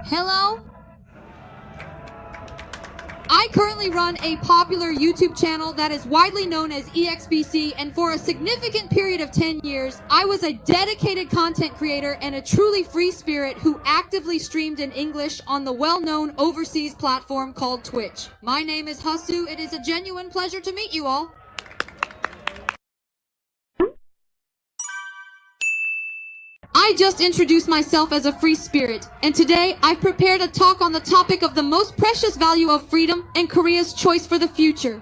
Hello? I currently run a popular YouTube channel that is widely known as EXBC, and for a significant period of 10 years, I was a dedicated content creator and a truly free spirit who actively streamed in English on the well-known overseas platform called Twitch. My name is Hasu. It is a genuine pleasure to meet you all. I just introduced myself as a free spirit, and today I've prepared a talk on the topic of the most precious value of freedom and Korea's choice for the future.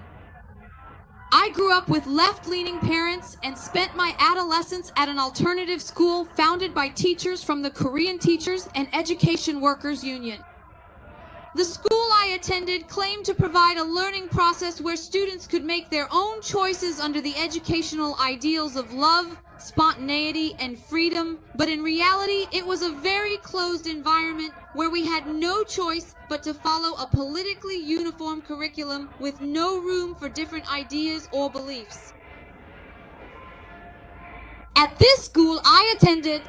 I grew up with left-leaning parents and spent my adolescence at an alternative school founded by teachers from the Korean Teachers and Education Workers Union. The school I attended claimed to provide a learning process where students could make their own choices under the educational ideals of love, spontaneity, and freedom, but in reality, it was a very closed environment where we had no choice but to follow a politically uniform curriculum with no room for different ideas or beliefs. At this school I attended,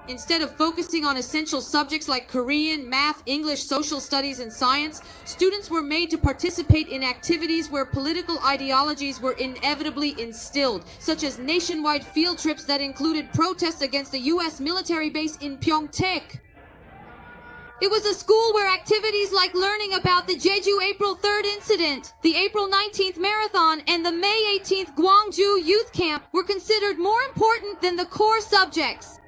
instead of focusing on essential subjects like Korean, math, English, social studies, and science, students were made to participate in activities where political ideologies were inevitably instilled, such as nationwide field trips that included protests against the U.S. military base in Pyeongtaek. It was a school where activities like learning about the Jeju April 3rd incident, the April 19th marathon, and the May 18th Gwangju youth camp were considered more important than the core subjects.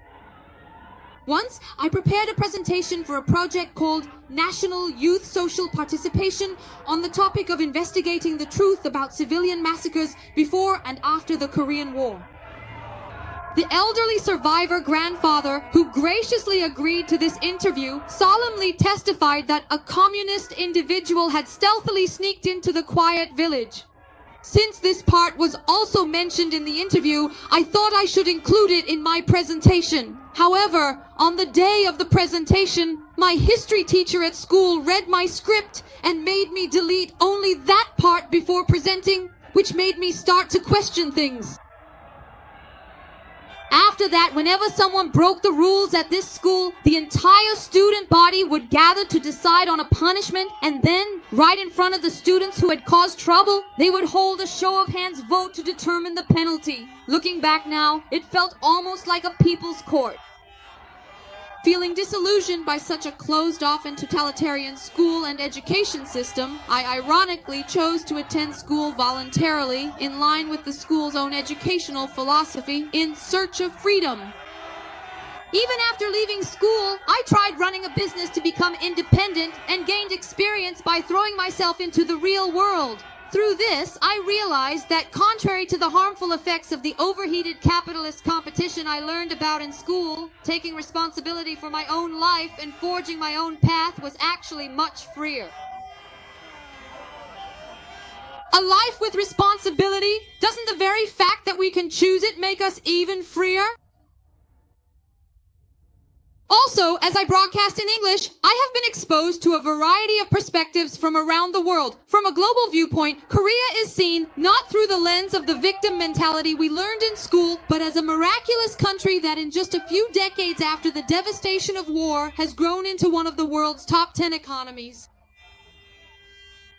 Once, I prepared a presentation for a project called National Youth Social Participation on the topic of investigating the truth about civilian massacres before and after the Korean War. The elderly survivor grandfather, who graciously agreed to this interview, solemnly testified that a communist individual had stealthily sneaked into the quiet village. Since this part was also mentioned in the interview, I thought I should include it in my presentation. However, on the day of the presentation, my history teacher at school read my script and made me delete only that part before presenting, which made me start to question things. After that, whenever someone broke the rules at this school, the entire student body would gather to decide on a punishment, and then, right in front of the students who had caused trouble, they would hold a show of hands vote to determine the penalty. Looking back now, it felt almost like a people's court. Feeling disillusioned by such a closed-off and totalitarian school and education system, I ironically chose to attend school voluntarily in line with the school's own educational philosophy, in search of freedom. Even after leaving school, I tried running a business to become independent and gained experience by throwing myself into the real world. Through this, I realized that contrary to the harmful effects of the overheated capitalist competition I learned about in school, taking responsibility for my own life and forging my own path was actually much freer. A life with responsibility, doesn't the very fact that we can choose it make us even freer? Also, as I broadcast in English, I have been exposed to a variety of perspectives from around the world. From a global viewpoint, Korea is seen not through the lens of the victim mentality we learned in school, but as a miraculous country that in just a few decades after the devastation of war has grown into one of the world's top 10 economies.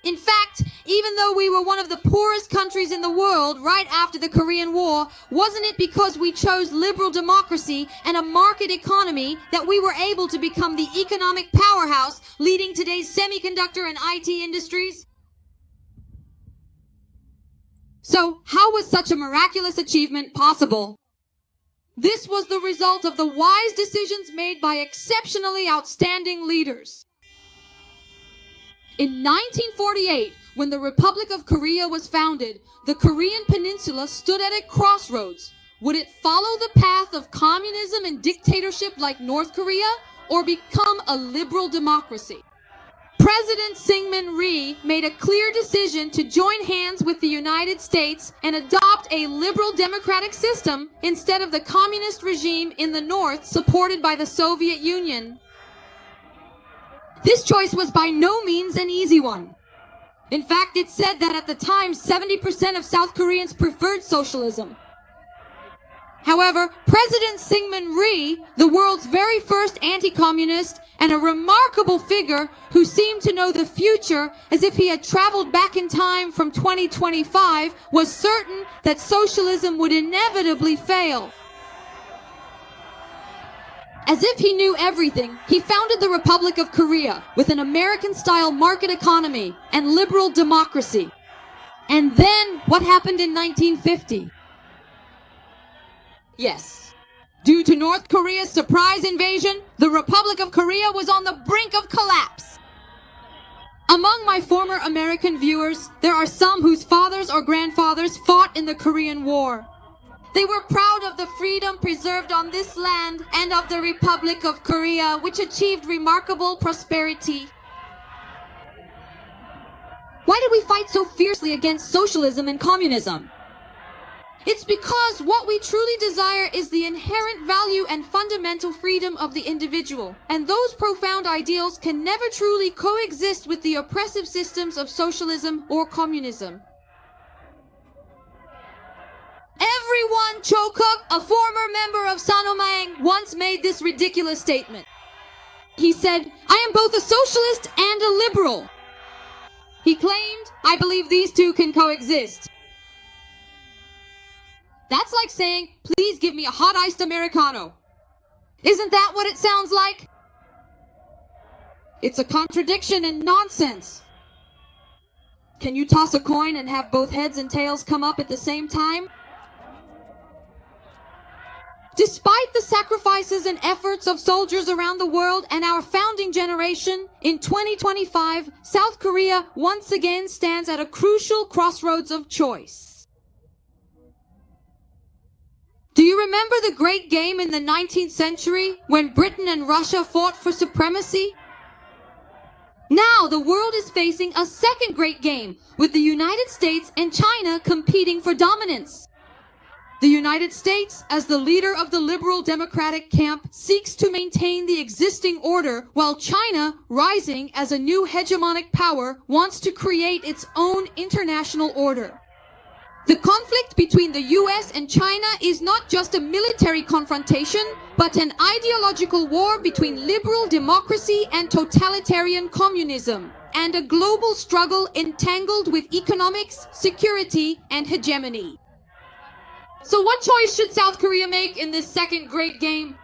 In fact, even though we were one of the poorest countries in the world right after the Korean War, wasn't it because we chose liberal democracy and a market economy that we were able to become the economic powerhouse leading today's semiconductor and IT industries? So, how was such a miraculous achievement possible? This was the result of the wise decisions made by exceptionally outstanding leaders. In 1948, when the Republic of Korea was founded, the Korean peninsula stood at a crossroads. Would it follow the path of communism and dictatorship like North Korea, or become a liberal democracy? President Syngman Rhee made a clear decision to join hands with the United States and adopt a liberal democratic system instead of the communist regime in the north supported by the Soviet Union. This choice was by no means an easy one. In fact, it's said that at the time, 70% of South Koreans preferred socialism. However, President Syngman Rhee, the world's very first anti-communist and a remarkable figure who seemed to know the future as if he had traveled back in time from 2025, was certain that socialism would inevitably fail. As if he knew everything, he founded the Republic of Korea with an American-style market economy and liberal democracy. And then, what happened in 1950? Yes. Due to North Korea's surprise invasion, the Republic of Korea was on the brink of collapse. Among my former American viewers, there are some whose fathers or grandfathers fought in the Korean War. They were proud of the freedom preserved on this land and of the Republic of Korea, which achieved remarkable prosperity. Why did we fight so fiercely against socialism and communism? It's because what we truly desire is the inherent value and fundamental freedom of the individual, and those profound ideals can never truly coexist with the oppressive systems of socialism or communism. Everyone Cho Kuk, a former member of Sanomaeng, once made this ridiculous statement. He said, "I am both a socialist and a liberal." He claimed, "I believe these two can coexist." That's like saying, "Please give me a hot iced Americano." Isn't that what it sounds like? It's a contradiction and nonsense. Can you toss a coin and have both heads and tails come up at the same time? Despite the sacrifices and efforts of soldiers around the world and our founding generation, in 2025, South Korea once again stands at a crucial crossroads of choice. Do you remember the great game in the 19th century when Britain and Russia fought for supremacy? Now the world is facing a second great game, with the United States and China competing for dominance. The United States, as the leader of the liberal democratic camp, seeks to maintain the existing order, while China, rising as a new hegemonic power, wants to create its own international order. The conflict between the US and China is not just a military confrontation, but an ideological war between liberal democracy and totalitarian communism, and a global struggle entangled with economics, security, and hegemony. So what choice should South Korea make in this second great game?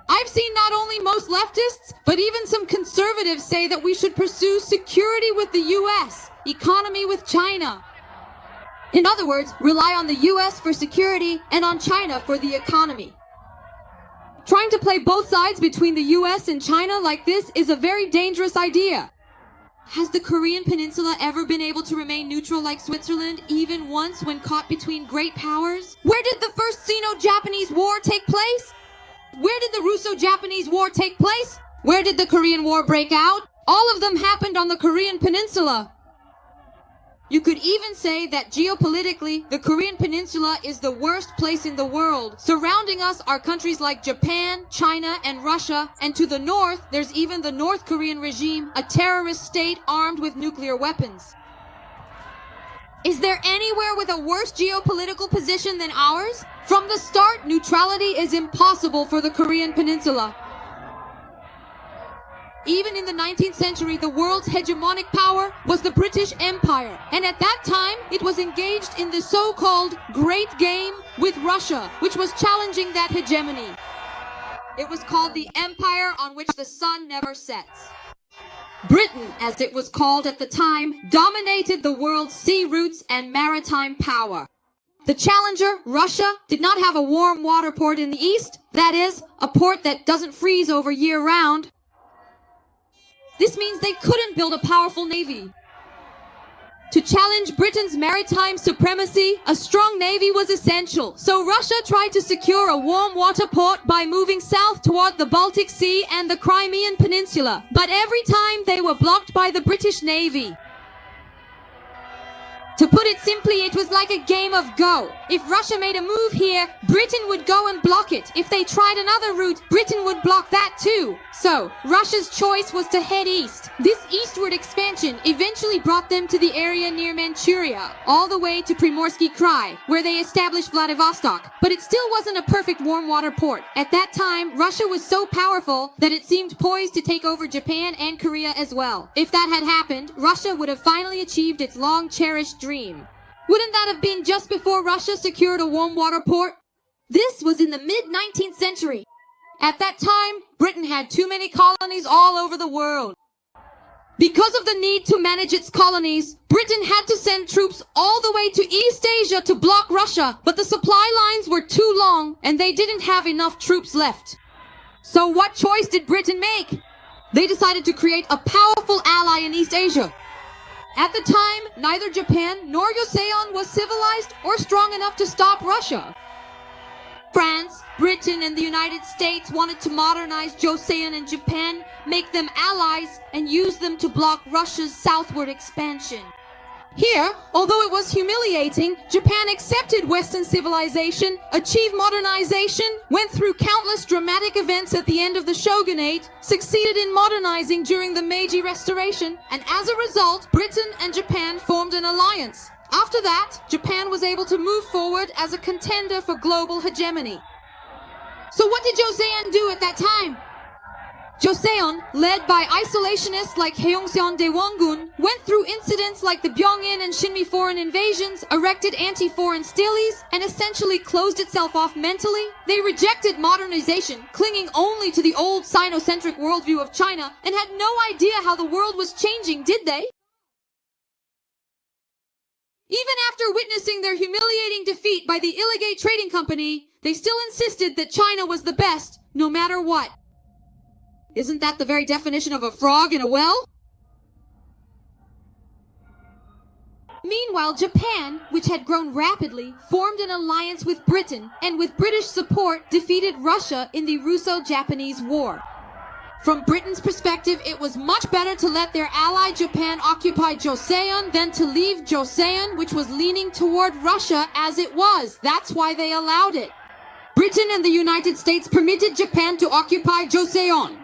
I've seen not only most leftists, but even some conservatives say that we should pursue security with the US, economy with China. In other words, rely on the US for security and on China for the economy. Trying to play both sides between the US and China like this is a very dangerous idea. Has the Korean Peninsula ever been able to remain neutral like Switzerland, even once when caught between great powers? Where did the first Sino-Japanese War take place? Where did the Russo-Japanese War take place? Where did the Korean War break out? All of them happened on the Korean Peninsula. You could even say that geopolitically, the Korean Peninsula is the worst place in the world. Surrounding us are countries like Japan, China, and Russia, and to the north, there's even the North Korean regime, a terrorist state armed with nuclear weapons. Is there anywhere with a worse geopolitical position than ours? From the start, neutrality is impossible for the Korean Peninsula. Even in the 19th century, the world's hegemonic power was the British Empire. And at that time, it was engaged in the so-called Great Game with Russia, which was challenging that hegemony. It was called the Empire on which the sun never sets. Britain, as it was called at the time, dominated the world's sea routes and maritime power. The challenger, Russia, did not have a warm water port in the east, that is, a port that doesn't freeze over year-round. This means they couldn't build a powerful navy. To challenge Britain's maritime supremacy, a strong navy was essential. So Russia tried to secure a warm water port by moving south toward the Baltic Sea and the Crimean Peninsula. But every time they were blocked by the British Navy. To put it simply, it was like a game of Go. If Russia made a move here, Britain would go and block it. If they tried another route, Britain would block that too. So, Russia's choice was to head east. This eastward expansion eventually brought them to the area near Manchuria, all the way to Primorsky Krai, where they established Vladivostok. But it still wasn't a perfect warm water port. At that time, Russia was so powerful that it seemed poised to take over Japan and Korea as well. If that had happened, Russia would have finally achieved its long-cherished dream. Wouldn't that have been just before Russia secured a warm water port? This was in the mid-19th century. At that time, Britain had too many colonies all over the world. Because of the need to manage its colonies, Britain had to send troops all the way to East Asia to block Russia, but the supply lines were too long and they didn't have enough troops left. So what choice did Britain make? They decided to create a powerful ally in East Asia. At the time, neither Japan nor Joseon was civilized or strong enough to stop Russia. France, Britain, and the United States wanted to modernize Joseon and Japan, make them allies, and use them to block Russia's southward expansion. Here, although it was humiliating, Japan accepted Western civilization, achieved modernization, went through countless dramatic events at the end of the shogunate, succeeded in modernizing during the Meiji Restoration, and as a result, Britain and Japan formed an alliance. After that, Japan was able to move forward as a contender for global hegemony. So what did Joseon do at that time? Joseon, led by isolationists like Heungseon Daewongun, went through incidents like the Byongin and Shinmi foreign invasions, erected anti-foreign stelees, and essentially closed itself off mentally. They rejected modernization, clinging only to the old Sinocentric worldview of China, and had no idea how the world was changing, did they? Even after witnessing their humiliating defeat by the Illigate Trading Company, they still insisted that China was the best, no matter what. Isn't that the very definition of a frog in a well? Meanwhile, Japan, which had grown rapidly, formed an alliance with Britain, and with British support, defeated Russia in the Russo-Japanese War. From Britain's perspective, it was much better to let their ally Japan occupy Joseon than to leave Joseon, which was leaning toward Russia, as it was. That's why they allowed it. Britain and the United States permitted Japan to occupy Joseon.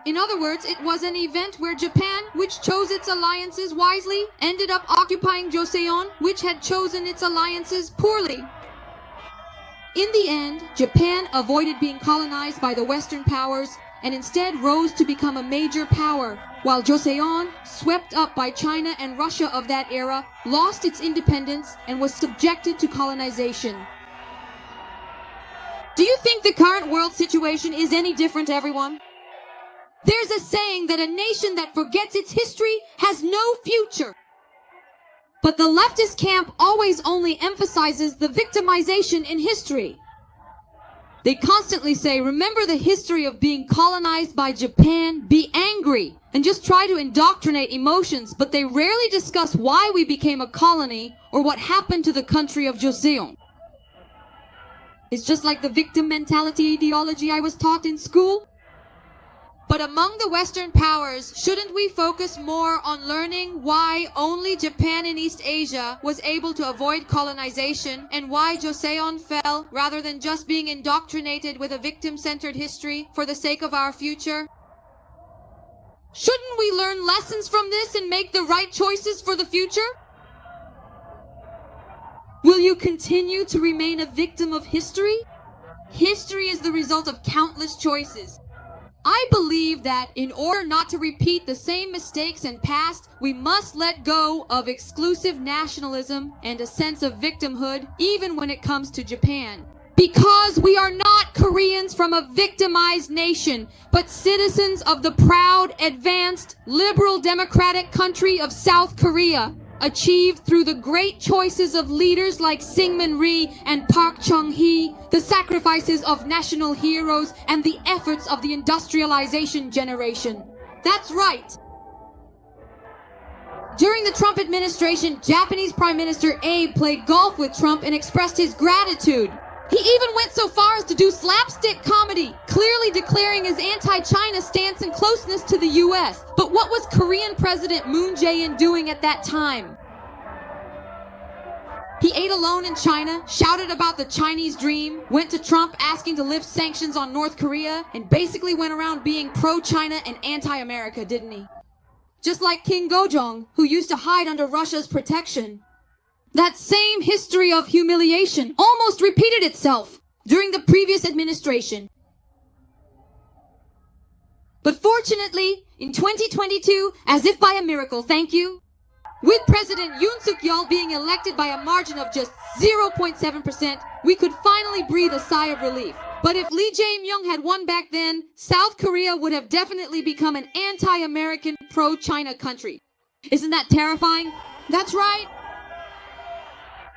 In other words, it was an event where Japan, which chose its alliances wisely, ended up occupying Joseon, which had chosen its alliances poorly. In the end, Japan avoided being colonized by the Western powers and instead rose to become a major power, while Joseon, swept up by China and Russia of that era, lost its independence and was subjected to colonization. Do you think the current world situation is any different, everyone? There's a saying that a nation that forgets its history has no future. But the leftist camp always only emphasizes the victimization in history. They constantly say, remember the history of being colonized by Japan, be angry, and just try to indoctrinate emotions, but they rarely discuss why we became a colony or what happened to the country of Joseon. It's just like the victim mentality ideology I was taught in school. But among the Western powers, shouldn't we focus more on learning why only Japan in East Asia was able to avoid colonization and why Joseon fell rather than just being indoctrinated with a victim-centered history for the sake of our future? Shouldn't we learn lessons from this and make the right choices for the future? Will you continue to remain a victim of history? History is the result of countless choices. I believe that in order not to repeat the same mistakes in past, we must let go of exclusive nationalism and a sense of victimhood, even when it comes to Japan. Because we are not Koreans from a victimized nation, but citizens of the proud, advanced, liberal democratic country of South Korea, achieved through the great choices of leaders like Syngman Rhee and Park Chung-hee, the sacrifices of national heroes, and the efforts of the industrialization generation. That's right. During the Trump administration, Japanese Prime Minister Abe played golf with Trump and expressed his gratitude. He even went so far as to do slapstick comedy, clearly declaring his anti-China stance and closeness to the U.S. But what was Korean President Moon Jae-in doing at that time? He ate alone in China, shouted about the Chinese dream, went to Trump asking to lift sanctions on North Korea, and basically went around being pro-China and anti-America, didn't he? Just like King Gojong, who used to hide under Russia's protection. That same history of humiliation almost repeated itself during the previous administration. But fortunately, in 2022, as if by a miracle, thank you, with President Yoon Suk-yeol being elected by a margin of just 0.7%, we could finally breathe a sigh of relief. But if Lee Jae-myung had won back then, South Korea would have definitely become an anti-American, pro-China country. Isn't that terrifying? That's right.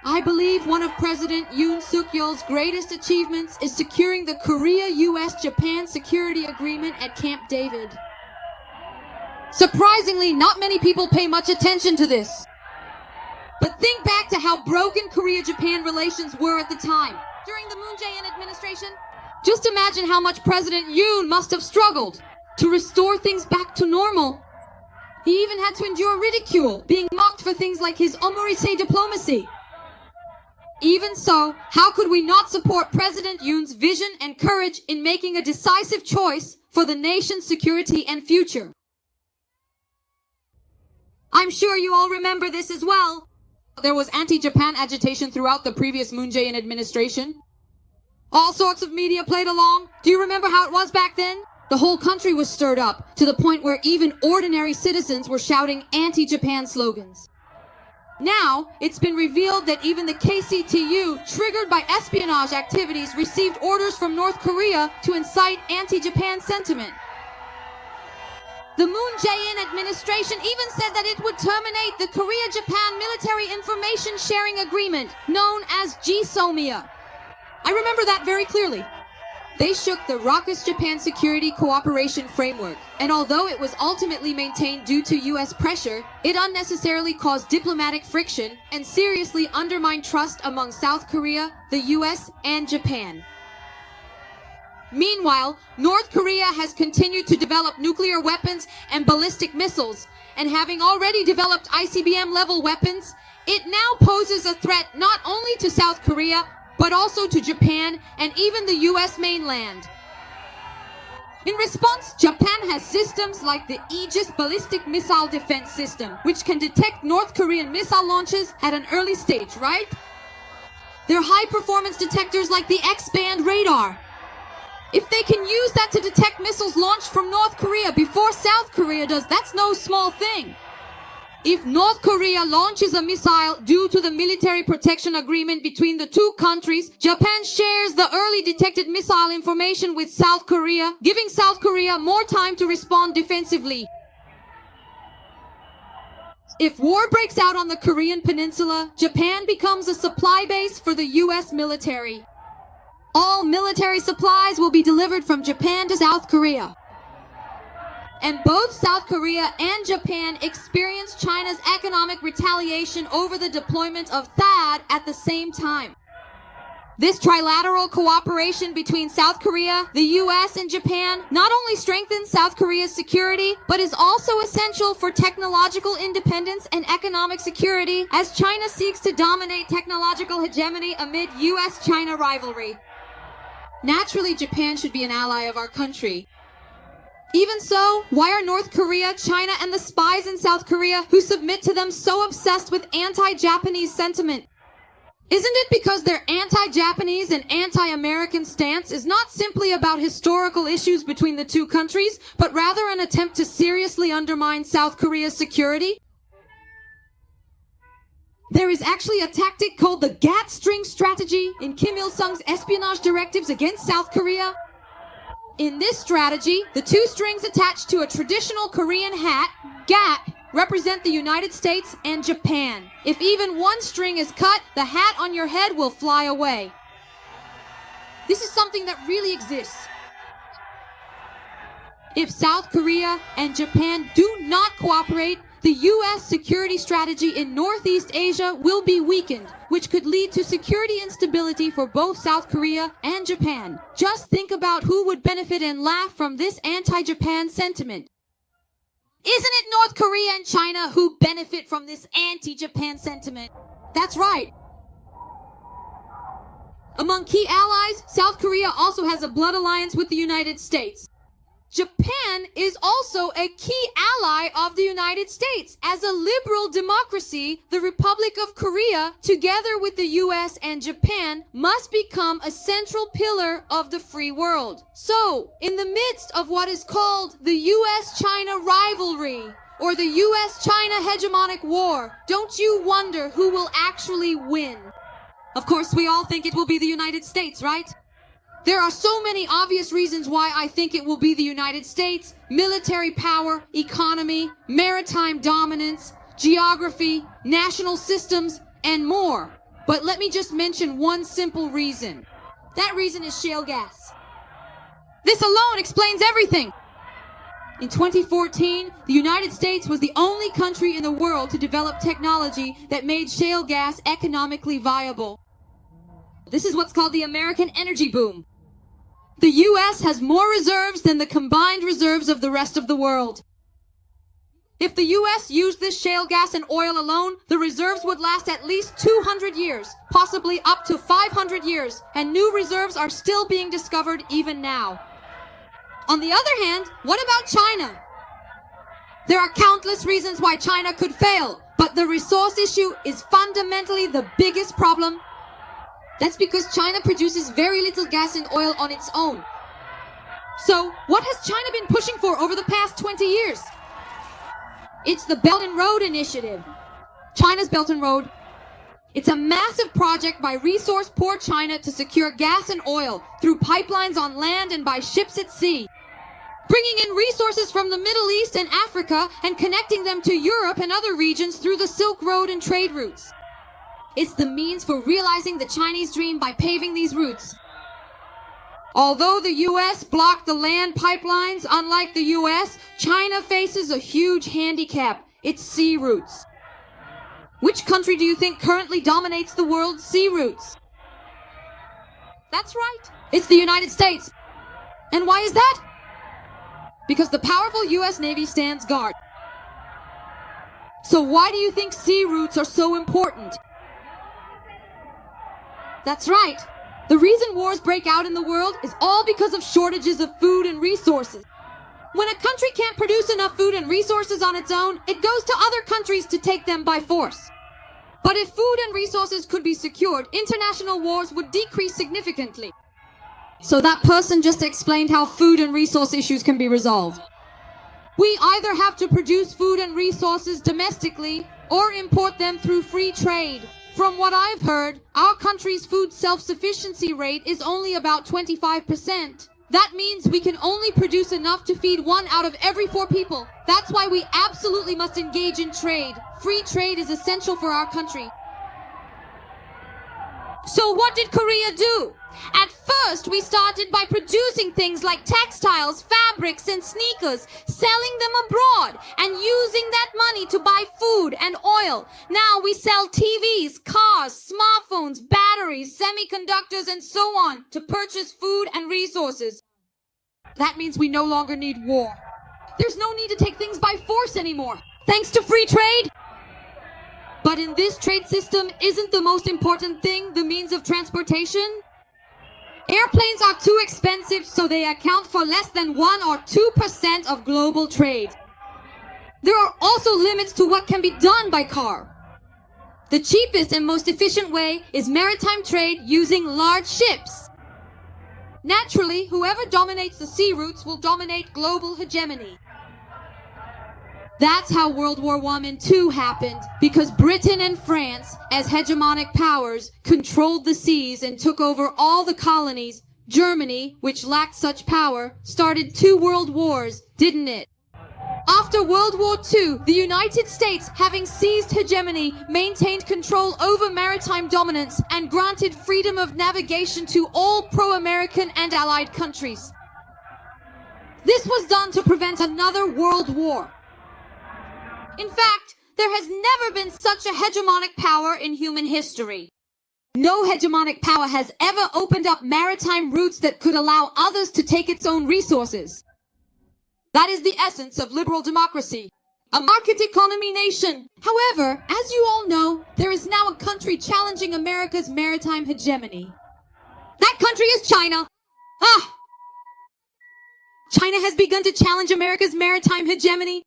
I believe one of President Yoon Suk-yeol's greatest achievements is securing the Korea-US-Japan security agreement at Camp David. Surprisingly, not many people pay much attention to this. But think back to how broken Korea-Japan relations were at the time, during the Moon Jae-in administration. Just imagine how much President Yoon must have struggled to restore things back to normal. He even had to endure ridicule, being mocked for things like his omorise diplomacy. Even so, how could we not support President Yoon's vision and courage in making a decisive choice for the nation's security and future? I'm sure you all remember this as well. There was anti-Japan agitation throughout the previous Moon Jae-in administration. All sorts of media played along. Do you remember how it was back then? The whole country was stirred up to the point where even ordinary citizens were shouting anti-Japan slogans. Now, it's been revealed that even the KCTU, triggered by espionage activities, received orders from North Korea to incite anti-Japan sentiment. The Moon Jae-in administration even said that it would terminate the Korea-Japan Military Information Sharing Agreement, known as GSOMIA. I remember that very clearly. They shook the ROKUS-Japan Security Cooperation Framework, and although it was ultimately maintained due to U.S. pressure, it unnecessarily caused diplomatic friction and seriously undermined trust among South Korea, the U.S., and Japan. Meanwhile, North Korea has continued to develop nuclear weapons and ballistic missiles, and having already developed ICBM-level weapons, it now poses a threat not only to South Korea, but also to Japan and even the U.S. mainland. In response, Japan has systems like the Aegis Ballistic Missile Defense System, which can detect North Korean missile launches at an early stage, right? There are high-performance detectors like the X-band radar. If they can use that to detect missiles launched from North Korea before South Korea does, that's no small thing. If North Korea launches a missile due to the military protection agreement between the two countries, Japan shares the early detected missile information with South Korea, giving South Korea more time to respond defensively. If war breaks out on the Korean peninsula, Japan becomes a supply base for the U.S. military. All military supplies will be delivered from Japan to South Korea. And both South Korea and Japan experienced China's economic retaliation over the deployment of THAAD at the same time. This trilateral cooperation between South Korea, the US, and Japan not only strengthens South Korea's security, but is also essential for technological independence and economic security as China seeks to dominate technological hegemony amid US-China rivalry. Naturally, Japan should be an ally of our country. Even so, why are North Korea, China, and the spies in South Korea who submit to them so obsessed with anti-Japanese sentiment? Isn't it because their anti-Japanese and anti-American stance is not simply about historical issues between the two countries, but rather an attempt to seriously undermine South Korea's security? There is actually a tactic called the GATT string strategy in Kim Il-sung's espionage directives against South Korea. In this strategy, the two strings attached to a traditional Korean hat, GATT, represent the United States and Japan. If even one string is cut, the hat on your head will fly away. This is something that really exists. If South Korea and Japan do not cooperate, the U.S. security strategy in Northeast Asia will be weakened, which could lead to security instability for both South Korea and Japan. Just think about who would benefit and laugh from this anti-Japan sentiment. Isn't it North Korea and China who benefit from this anti-Japan sentiment? That's right. Among key allies, South Korea also has a blood alliance with the United States. Japan is also a key ally of the United States. As a liberal democracy, the Republic of Korea, together with the US and Japan, must become a central pillar of the free world. So, in the midst of what is called the US-China rivalry, or the US-China hegemonic war, don't you wonder who will actually win? Of course, we all think it will be the United States, right? There are so many obvious reasons why I think it will be the United States: military power, economy, maritime dominance, geography, national systems, and more. But let me just mention one simple reason. That reason is shale gas. This alone explains everything. In 2014, the United States was the only country in the world to develop technology that made shale gas economically viable. This is what's called the American energy boom. The US has more reserves than the combined reserves of the rest of the world. If the US used this shale gas and oil alone, the reserves would last at least 200 years, possibly up to 500 years, and new reserves are still being discovered even now. On the other hand, what about China? There are countless reasons why China could fail, but the resource issue is fundamentally the biggest problem. That's because China produces very little gas and oil on its own. So, what has China been pushing for over the past 20 years? It's the Belt and Road Initiative. China's Belt and Road. It's a massive project by resource-poor China to secure gas and oil through pipelines on land and by ships at sea, bringing in resources from the Middle East and Africa and connecting them to Europe and other regions through the Silk Road and trade routes. It's the means for realizing the Chinese dream by paving these routes. Although the US blocked the land pipelines, unlike the US, China faces a huge handicap: its sea routes. Which country do you think currently dominates the world's sea routes? That's right, it's the United States. And why is that? Because the powerful US Navy stands guard. So why do you think sea routes are so important? That's right. The reason wars break out in the world is all because of shortages of food and resources. When a country can't produce enough food and resources on its own, it goes to other countries to take them by force. But if food and resources could be secured, international wars would decrease significantly. So that person just explained how food and resource issues can be resolved. We either have to produce food and resources domestically or import them through free trade. From what I've heard, our country's food self-sufficiency rate is only about 25%. That means we can only produce enough to feed 1 out of every 4 people. That's why we absolutely must engage in trade. Free trade is essential for our country. So what did Korea do? At first, we started by producing things like textiles, fabrics, and sneakers, selling them abroad, and using that money to buy food and oil. Now we sell TVs, cars, smartphones, batteries, semiconductors, and so on to purchase food and resources. That means we no longer need war. There's no need to take things by force anymore, thanks to free trade. But in this trade system, isn't the most important thing the means of transportation? Airplanes are too expensive, so they account for less than 1 or 2% of global trade. There are also limits to what can be done by car. The cheapest and most efficient way is maritime trade using large ships. Naturally, whoever dominates the sea routes will dominate global hegemony. That's how World War I and II happened, because Britain and France, as hegemonic powers, controlled the seas and took over all the colonies. Germany, which lacked such power, started 2 world wars, didn't it? After World War II, the United States, having seized hegemony, maintained control over maritime dominance and granted freedom of navigation to all pro-American and allied countries. This was done to prevent another world war. In fact, there has never been such a hegemonic power in human history. No hegemonic power has ever opened up maritime routes that could allow others to take its own resources. That is the essence of liberal democracy, a market economy nation. However, as you all know, there is now a country challenging America's maritime hegemony. That country is China. China has begun to challenge America's maritime hegemony.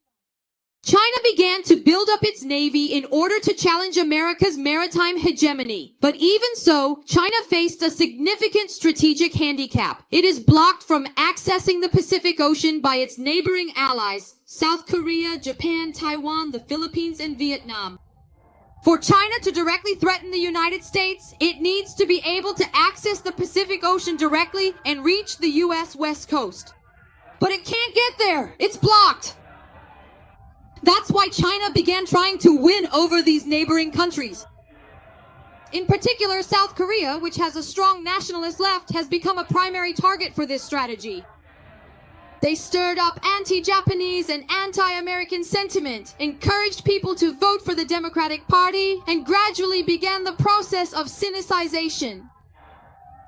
China began to build up its navy in order to challenge America's maritime hegemony. But even so, China faced a significant strategic handicap. It is blocked from accessing the Pacific Ocean by its neighboring allies, South Korea, Japan, Taiwan, the Philippines, and Vietnam. For China to directly threaten the United States, it needs to be able to access the Pacific Ocean directly and reach the U.S. West Coast. But it can't get there. It's blocked. That's why China began trying to win over these neighboring countries. In particular, South Korea, which has a strong nationalist left, has become a primary target for this strategy. They stirred up anti-Japanese and anti-American sentiment, encouraged people to vote for the Democratic Party, and gradually began the process of Sinicization.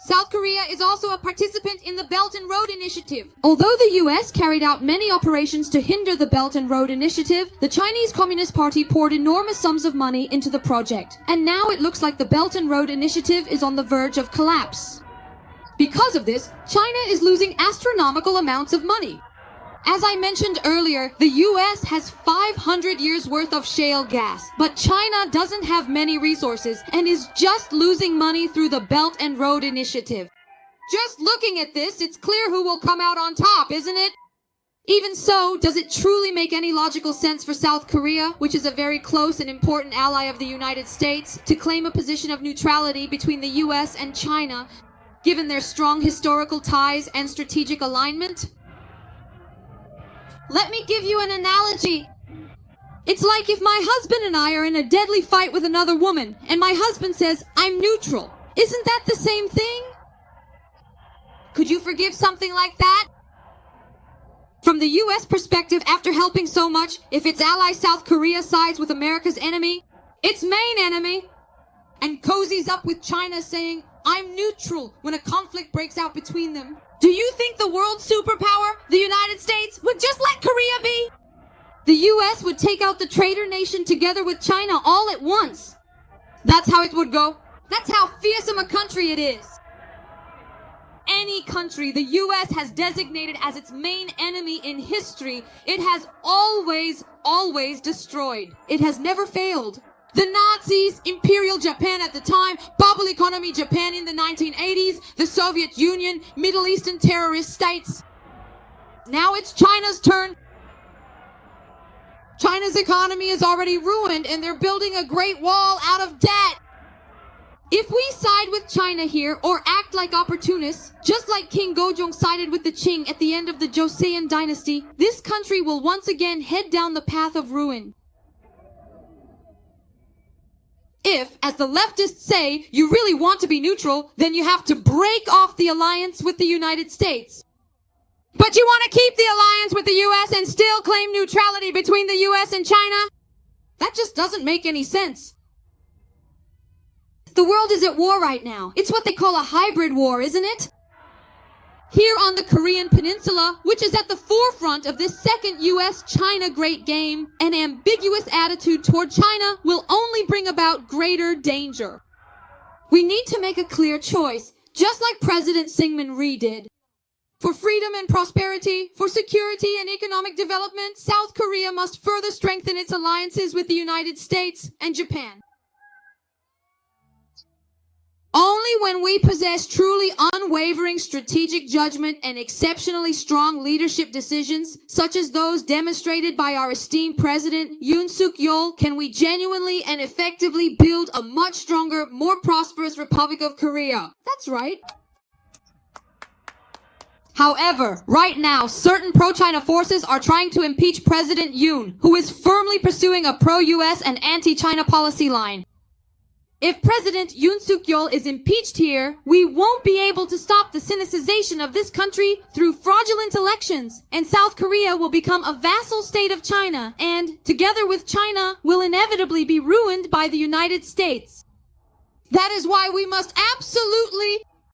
South Korea is also a participant in the Belt and Road Initiative. Although the US carried out many operations to hinder the Belt and Road Initiative, the Chinese Communist Party poured enormous sums of money into the project. And now it looks like the Belt and Road Initiative is on the verge of collapse. Because of this, China is losing astronomical amounts of money. As I mentioned earlier, the US has 500 years worth of shale gas, but China doesn't have many resources and is just losing money through the Belt and Road Initiative. Just looking at this, it's clear who will come out on top, isn't it? Even so, does it truly make any logical sense for South Korea, which is a very close and important ally of the United States, to claim a position of neutrality between the US and China, given their strong historical ties and strategic alignment? Let me give you an analogy. It's like if my husband and I are in a deadly fight with another woman, and my husband says, "I'm neutral." Isn't that the same thing? Could you forgive something like that? From the US perspective, after helping so much, if its ally South Korea sides with America's enemy, its main enemy, and cozies up with China saying, "I'm neutral," when a conflict breaks out between them, do you think the world superpower, the United States, would just let Korea be? The US would take out the traitor nation together with China all at once. That's how it would go. That's how fearsome a country it is. Any country the US has designated as its main enemy in history, it has always destroyed. It has never failed. The Nazis, Imperial Japan at the time, bubble economy Japan in the 1980s, the Soviet Union, Middle Eastern terrorist states. Now it's China's turn. China's economy is already ruined and they're building a Great Wall out of debt. If we side with China here or act like opportunists, just like King Gojong sided with the Qing at the end of the Joseon dynasty, this country will once again head down the path of ruin. If, as the leftists say, you really want to be neutral, then you have to break off the alliance with the United States. But you want to keep the alliance with the US and still claim neutrality between the US and China? That just doesn't make any sense. The world is at war right now. It's what they call a hybrid war, isn't it? Here on the Korean Peninsula, which is at the forefront of this second US-China great game, an ambiguous attitude toward China will only bring about greater danger. We need to make a clear choice, just like President Syngman Rhee did. For freedom and prosperity, for security and economic development, South Korea must further strengthen its alliances with the United States and Japan. Only when we possess truly unwavering strategic judgment and exceptionally strong leadership decisions, such as those demonstrated by our esteemed President Yoon Suk-yeol, can we genuinely and effectively build a much stronger, more prosperous Republic of Korea. That's right. However, right now, certain pro-China forces are trying to impeach President Yoon, who is firmly pursuing a pro-US and anti-China policy line. If President Yoon Suk-yeol is impeached here, we won't be able to stop the Sinicization of this country through fraudulent elections, and South Korea will become a vassal state of China, and, together with China, will inevitably be ruined by the United States. That is why we must absolutely